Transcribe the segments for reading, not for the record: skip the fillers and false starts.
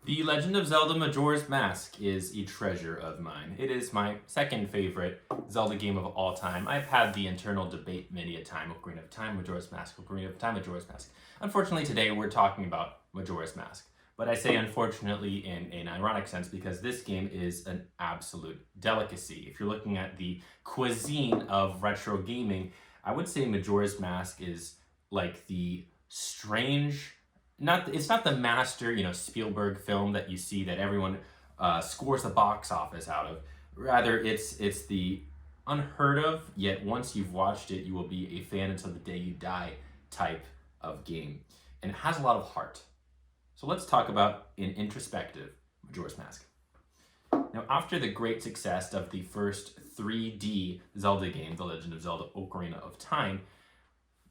The Legend of Zelda Majora's Mask is a treasure of mine. It is my second favorite Zelda game of all time. I've had the internal debate many a time: Ocarina of Time, Majora's Mask, Ocarina of Time, Majora's Mask. Unfortunately, today we're talking about Majora's Mask. But I say unfortunately in an ironic sense because this game is an absolute delicacy. If you're looking at the cuisine of retro gaming, I would say Majora's Mask is like the strange, it's not the master, Spielberg film that you see that everyone scores the box office out of. Rather, it's the unheard of, yet once you've watched it, you will be a fan until the day you die type of game. And it has a lot of heart. So let's talk about an introspective Majora's Mask. Now, after the great success of the first 3D Zelda game, The Legend of Zelda Ocarina of Time,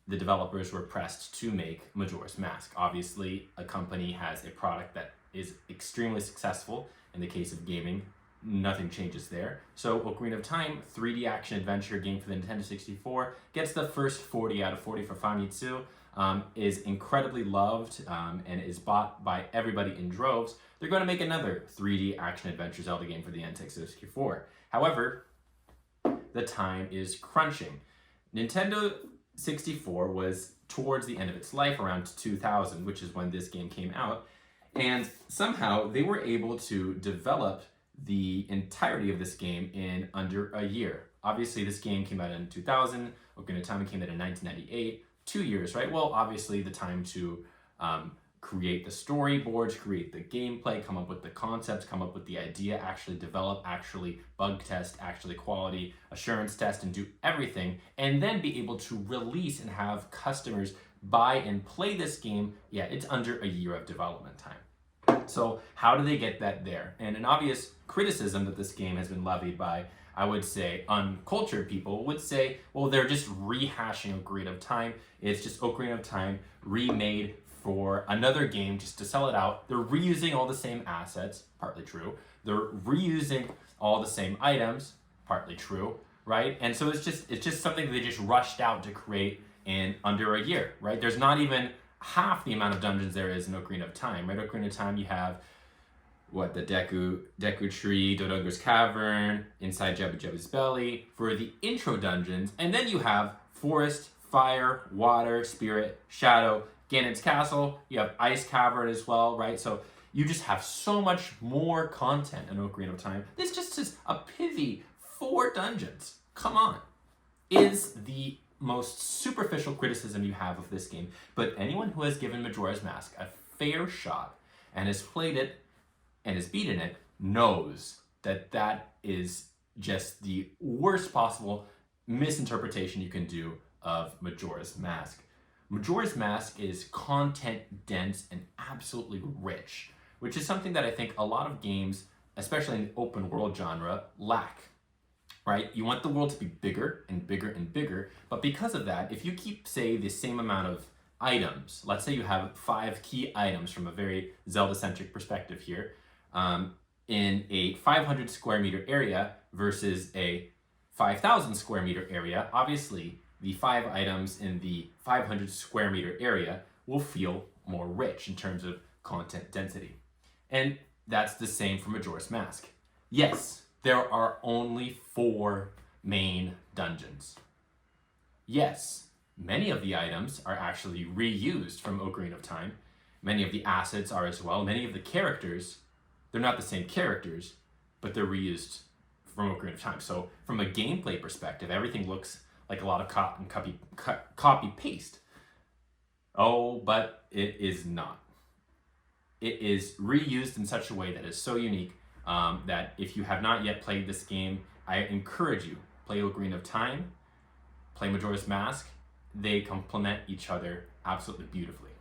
the developers were pressed to make Majora's Mask. Obviously, a company has a product that is extremely successful. In the case of gaming, nothing changes there. So Ocarina of Time, 3D action adventure game for the Nintendo 64, gets the first 40 out of 40 for Famitsu, is incredibly loved, and is bought by everybody in droves. They're going to make another 3D action adventure Zelda game for the Nintendo 64. However, the time is crunching. Nintendo 64 was towards the end of its life, around 2000, which is when this game came out, and somehow they were able to develop the entirety of this game in under a year. Obviously, this game came out in 2000, Ocarina of Time came out in 1998, 2 years, right? Well, obviously the time to create the storyboards, create the gameplay, come up with the concepts, come up with the idea, actually develop, actually bug test, actually quality assurance test, and do everything, and then be able to release and have customers buy and play this game. Yeah, it's under a year of development time. So how do they get that there? And an obvious criticism that this game has been levied by, I would say, uncultured people would say, well, they're just rehashing Ocarina of Time. It's just Ocarina of Time remade for another game just to sell it out. They're reusing all the same assets, partly true. They're reusing all the same items, partly true, right? And so it's just something they just rushed out to create in under a year, right? There's not even half the amount of dungeons there is in Ocarina of Time, right? Ocarina of Time, you have the Deku Tree, Dodongo's Cavern, inside Jabu Jabu's belly for the intro dungeons, and then you have Forest, Fire, Water, Spirit, Shadow, Ganon's Castle, you have Ice Cavern as well, right? So you just have so much more content in Ocarina of Time. This just is a pithy 4 dungeons. Come on. Is the most superficial criticism you have of this game, but anyone who has given Majora's Mask a fair shot and has played it and has beaten it knows that that is just the worst possible misinterpretation you can do of Majora's Mask. Majora's Mask is content dense and absolutely rich, which is something that I think a lot of games, especially in the open world genre, lack. Right? You want the world to be bigger and bigger and bigger, but because of that, if you keep, say, the same amount of items, let's say you have 5 key items from a very Zelda-centric perspective here, in a 500 square meter area versus a 5,000 square meter area, obviously the 5 items in the 500 square meter area will feel more rich in terms of content density. And that's the same for Majora's Mask. Yes, there are only 4 main dungeons. Yes, many of the items are actually reused from Ocarina of Time. Many of the assets are as well. Many of the characters, they're not the same characters, but they're reused from Ocarina of Time. So from a gameplay perspective, everything looks like a lot of copy paste. Oh, but it is not. It is reused in such a way that is so unique that if you have not yet played this game, I encourage you, play Ocarina of Time, play Majora's Mask. They complement each other absolutely beautifully.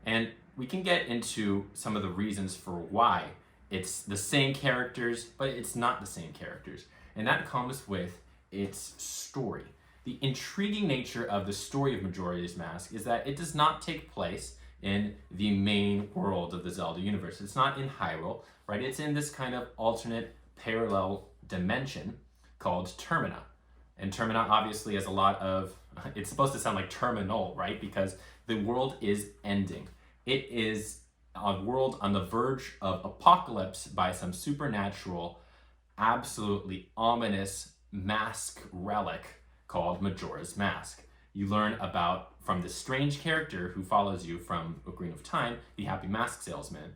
And we can get into some of the reasons for why it's the same characters, but it's not the same characters. And that comes with its story. The intriguing nature of the story of Majora's Mask is that it does not take place in the main world of the Zelda universe. It's not in Hyrule, right? It's in this kind of alternate parallel dimension called Termina. And Termina obviously has a lot of, it's supposed to sound like terminal, right? Because the world is ending. It is a world on the verge of apocalypse by some supernatural, absolutely ominous mask relic called Majora's Mask. You learn about from this strange character who follows you from Ocairna of Time, the Happy Mask Salesman,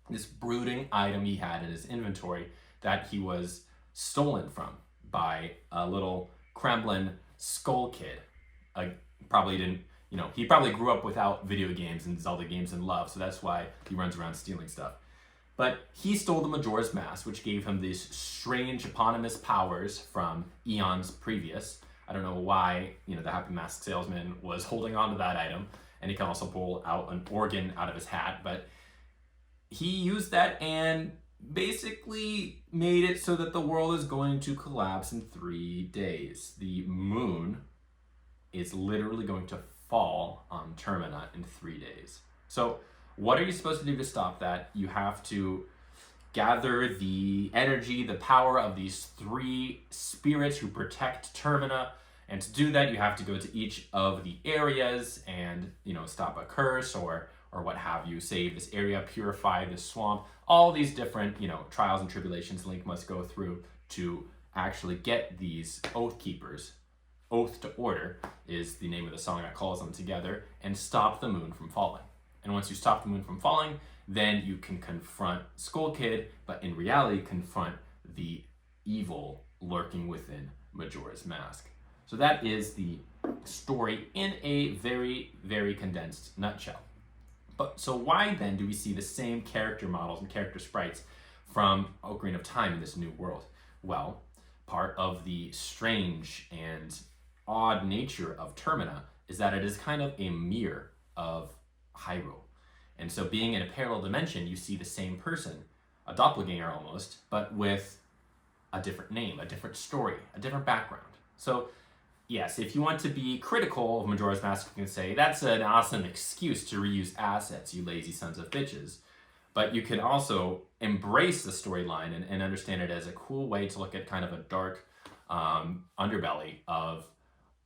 this brooding item he had in his inventory that he was stolen from by a little Kremlin skull kid. Probably didn't, he probably grew up without video games and Zelda games and love, so that's why he runs around stealing stuff. But he stole the Majora's Mask, which gave him these strange eponymous powers from eons previous. I don't know why, the Happy Mask Salesman was holding on to that item, and he can also pull out an organ out of his hat, but he used that and basically made it so that the world is going to collapse in 3 days. The moon is literally going to fall on Termina in 3 days. So what are you supposed to do to stop that? You have to gather the energy, the power of these 3 spirits who protect Termina. And to do that, you have to go to each of the areas and, stop a curse or what have you, save this area, purify this swamp, all these different, trials and tribulations Link must go through to actually get these Oath Keepers. Oath to Order is the name of the song that calls them together, and stop the moon from falling. And once you stop the moon from falling, then you can confront Skull Kid, but in reality confront the evil lurking within Majora's Mask. So that is the story in a very, very condensed nutshell. But so why then do we see the same character models and character sprites from Ocarina of Time in this new world? Well, part of the strange and odd nature of Termina is that it is kind of a mirror of Hyrule. And so being in a parallel dimension, you see the same person, a doppelganger almost, but with a different name, a different story, a different background. So yes, if you want to be critical of Majora's Mask, you can say, that's an awesome excuse to reuse assets, you lazy sons of bitches. But you can also embrace the storyline and understand it as a cool way to look at kind of a dark underbelly of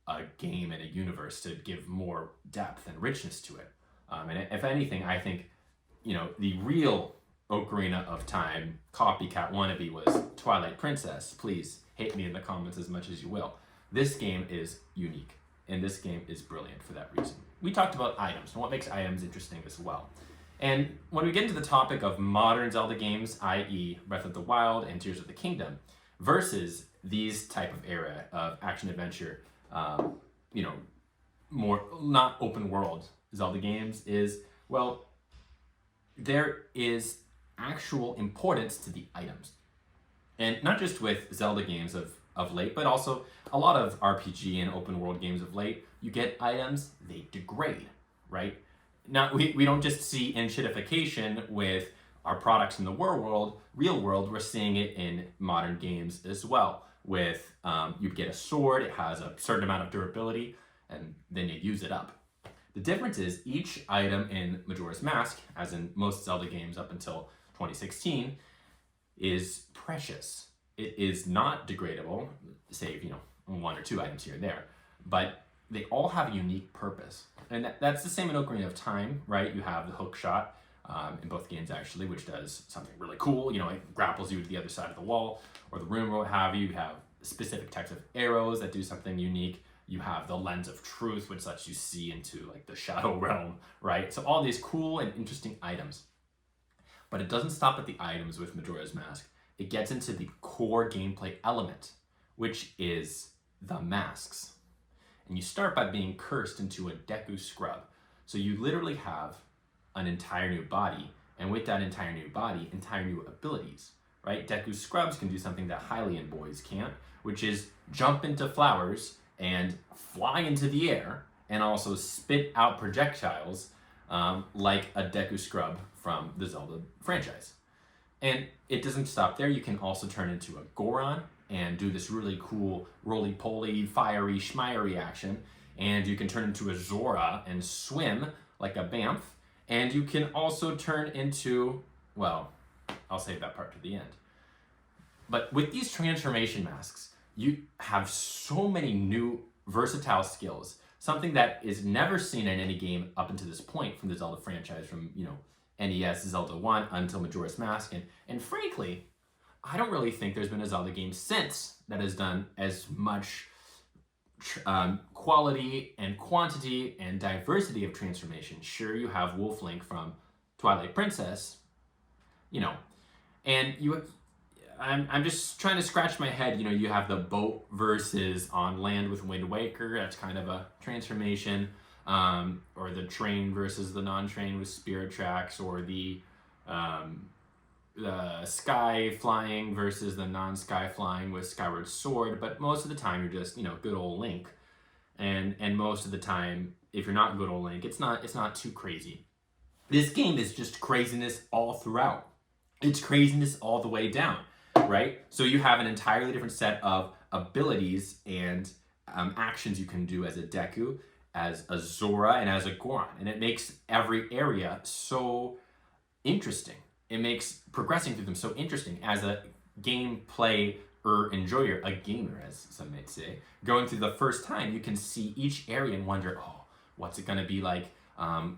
a game and a universe to give more depth and richness to it. And if anything, I think, the real Ocarina of Time copycat wannabe was Twilight Princess. Please hate me in the comments as much as you will. This game is unique, and this game is brilliant for that reason. We talked about items and what makes items interesting as well. And when we get into the topic of modern Zelda games, i.e. Breath of the Wild and Tears of the Kingdom, versus these type of era of action-adventure, more not open world Zelda games is, well, there is actual importance to the items. And not just with Zelda games of late, but also a lot of RPG and open world games of late, you get items, they degrade, right? Now, we don't just see enshittification with our products in the real world, we're seeing it in modern games as well. With, you get a sword, it has a certain amount of durability, and then you use it up. The difference is each item in Majora's Mask, as in most Zelda games up until 2016, is precious. It is not degradable, save, 1 or 2 items here and there, but they all have a unique purpose. And that's the same in Ocarina of Time, right? You have the hook shot in both games actually, which does something really cool. It grapples you to the other side of the wall or the room or what have you. You have specific types of arrows that do something unique. You have the lens of truth, which lets you see into like the shadow realm, right? So all these cool and interesting items. But it doesn't stop at the items with Majora's Mask. It gets into the core gameplay element, which is the masks. And you start by being cursed into a Deku Scrub. So you literally have an entire new body, and with that entire new body, entire new abilities, right? Deku Scrubs can do something that Hylian boys can't, which is jump into flowers and fly into the air, and also spit out projectiles like a Deku Scrub from the Zelda franchise. And it doesn't stop there. You can also turn into a Goron and do this really cool roly-poly, fiery, schmiery action. And you can turn into a Zora and swim like a Bamf. And you can also turn into, well, I'll save that part to the end. But with these transformation masks, you have so many new versatile skills, something that is never seen in any game up until this point from the Zelda franchise from, NES Zelda 1 until Majora's Mask. And frankly, I don't really think there's been a Zelda game since that has done as much quality and quantity and diversity of transformation. Sure, you have Wolf Link from Twilight Princess, you know, and I'm just trying to scratch my head. You know, you have the boat versus on land with Wind Waker. That's kind of a transformation. Or the train versus the non-train with Spirit Tracks, or the sky flying versus the non-sky flying with Skyward Sword. But most of the time you're just, you know, good old Link. And most of the time, if you're not good old Link, it's not too crazy. This game is just craziness all throughout. It's craziness all the way down, right? So you have an entirely different set of abilities and actions you can do as a Deku, as a Zora, and as a Goron. And it makes every area so interesting. It makes progressing through them so interesting as a gameplay enjoyer, a gamer, as some might say. Going through the first time, you can see each area and wonder, oh, what's it going to be like?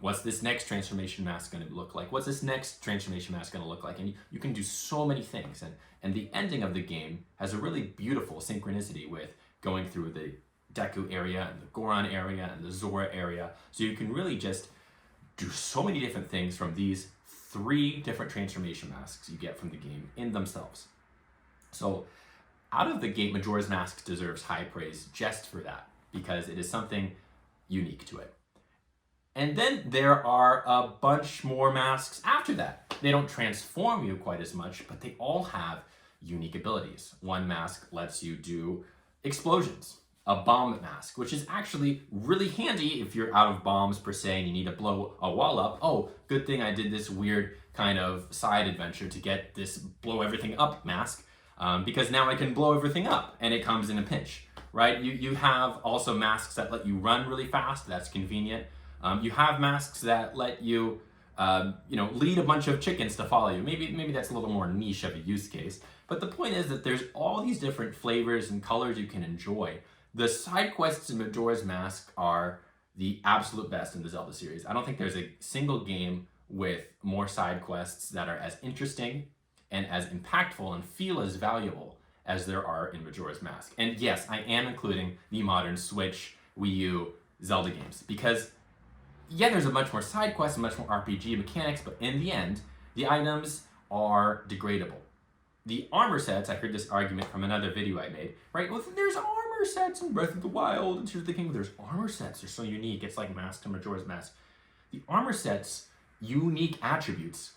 What's this next transformation mask going to look like? What's this next transformation mask going to look like? And you can do so many things. And the ending of the game has a really beautiful synchronicity with going through the Deku area and the Goron area and the Zora area. So you can really just do so many different things from these 3 different transformation masks you get from the game in themselves. So out of the gate, Majora's Mask deserves high praise just for that, because it is something unique to it. And then there are a bunch more masks after that. They don't transform you quite as much, but they all have unique abilities. One mask lets you do explosions. A bomb mask, which is actually really handy if you're out of bombs per se and you need to blow a wall up. Oh, good thing I did this weird kind of side adventure to get this blow everything up mask, because now I can blow everything up and it comes in a pinch, right? You have also masks that let you run really fast. That's convenient. You have masks that let you, lead a bunch of chickens to follow you. Maybe that's a little more niche of a use case. But the point is that there's all these different flavors and colors you can enjoy. The side quests in Majora's Mask are the absolute best in the Zelda series. I don't think there's a single game with more side quests that are as interesting and as impactful and feel as valuable as there are in Majora's Mask. And yes, I am including the modern Switch, Wii U Zelda games, because yeah, there's a much more side quests and much more RPG mechanics, but in the end, the items are degradable. The armor sets, I heard this argument from another video I made, right? Well, there's armor sets in Breath of the Wild and Tears of the Kingdom. There's armor sets, they're so unique. It's like Mask to Majora's Mask. The armor sets' unique attributes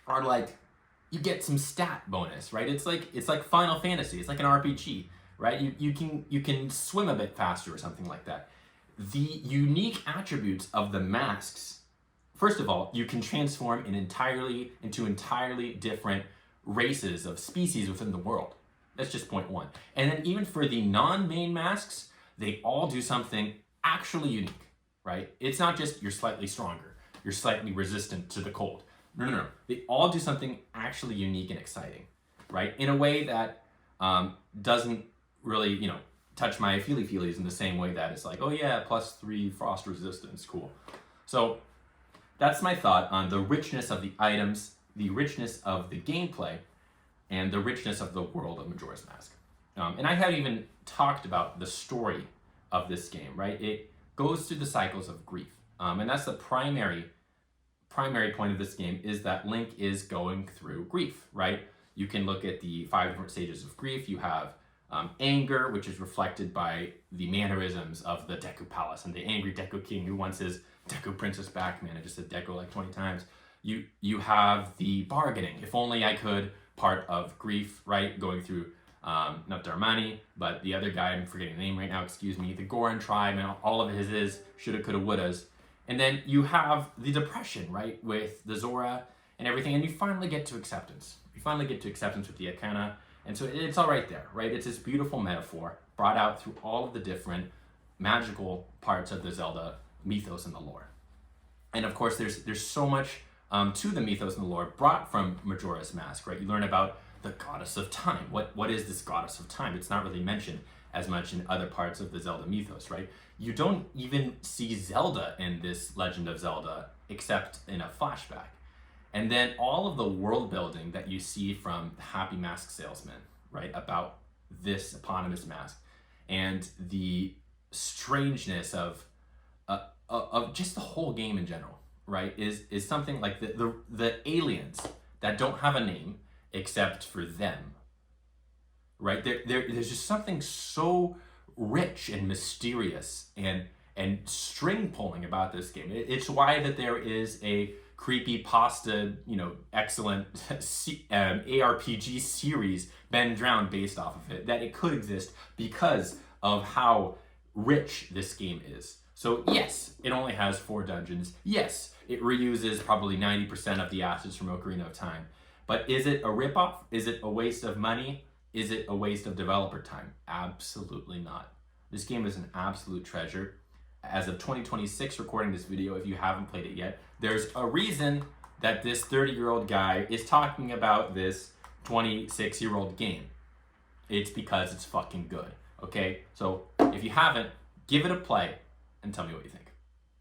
are like, you get some stat bonus, right? It's like Final Fantasy. It's like an RPG, right? You can swim a bit faster or something like that. The unique attributes of the masks, first of all, you can transform into entirely different races of species within the world. That's just point one. And then even for the non-main masks, they all do something actually unique, right? It's not just you're slightly stronger, you're slightly resistant to the cold. No. They all do something actually unique and exciting, right? In a way that doesn't really, touch my feely-feelies in the same way that it's like, oh yeah, +3 frost resistance, cool. So that's my thought on the richness of the items, the richness of the gameplay, and the richness of the world of Majora's Mask. And I haven't even talked about the story of this game, right? It goes through the cycles of grief. And that's the primary point of this game, is that Link is going through grief, right? You can look at the 5 different stages of grief. You have anger, which is reflected by the mannerisms of the Deku Palace and the angry Deku King who wants his Deku Princess back. Man, I just said Deku like 20 times. You have the bargaining. If only I could, part of grief, right? Going through not Darmani, but the other guy, I'm forgetting the name right now, excuse me, the Goron tribe, and all of his is shoulda, coulda, wouldas. And then you have the depression, right, with the Zora and everything, and you finally get to acceptance. You finally get to acceptance with the Ocairna, and so it's all right there, right? It's this beautiful metaphor brought out through all of the different magical parts of the Zelda mythos and the lore. And of course, there's so much to the mythos and the lore brought from Majora's Mask, right? You learn about the goddess of time. What is this goddess of time? It's not really mentioned as much in other parts of the Zelda mythos, right? You don't even see Zelda in this Legend of Zelda except in a flashback. And then all of the world building that you see from the Happy Mask Salesman, right, about this eponymous mask, and the strangeness of just the whole game in general, right, is something like the aliens that don't have a name except for them, right? There's just something so rich and mysterious and string pulling about this game. It's why that there is a creepy pasta, excellent ARPG series, Ben Drowned, based off of it, that it could exist because of how rich this game is. So yes, it only has 4 dungeons. Yes, it reuses probably 90% of the assets from Ocarina of Time. But is it a ripoff? Is it a waste of money? Is it a waste of developer time? Absolutely not. This game is an absolute treasure. As of 2026, recording this video, if you haven't played it yet, there's a reason that this 30-year-old guy is talking about this 26-year-old game. It's because it's fucking good, okay? So if you haven't, give it a play and tell me what you think.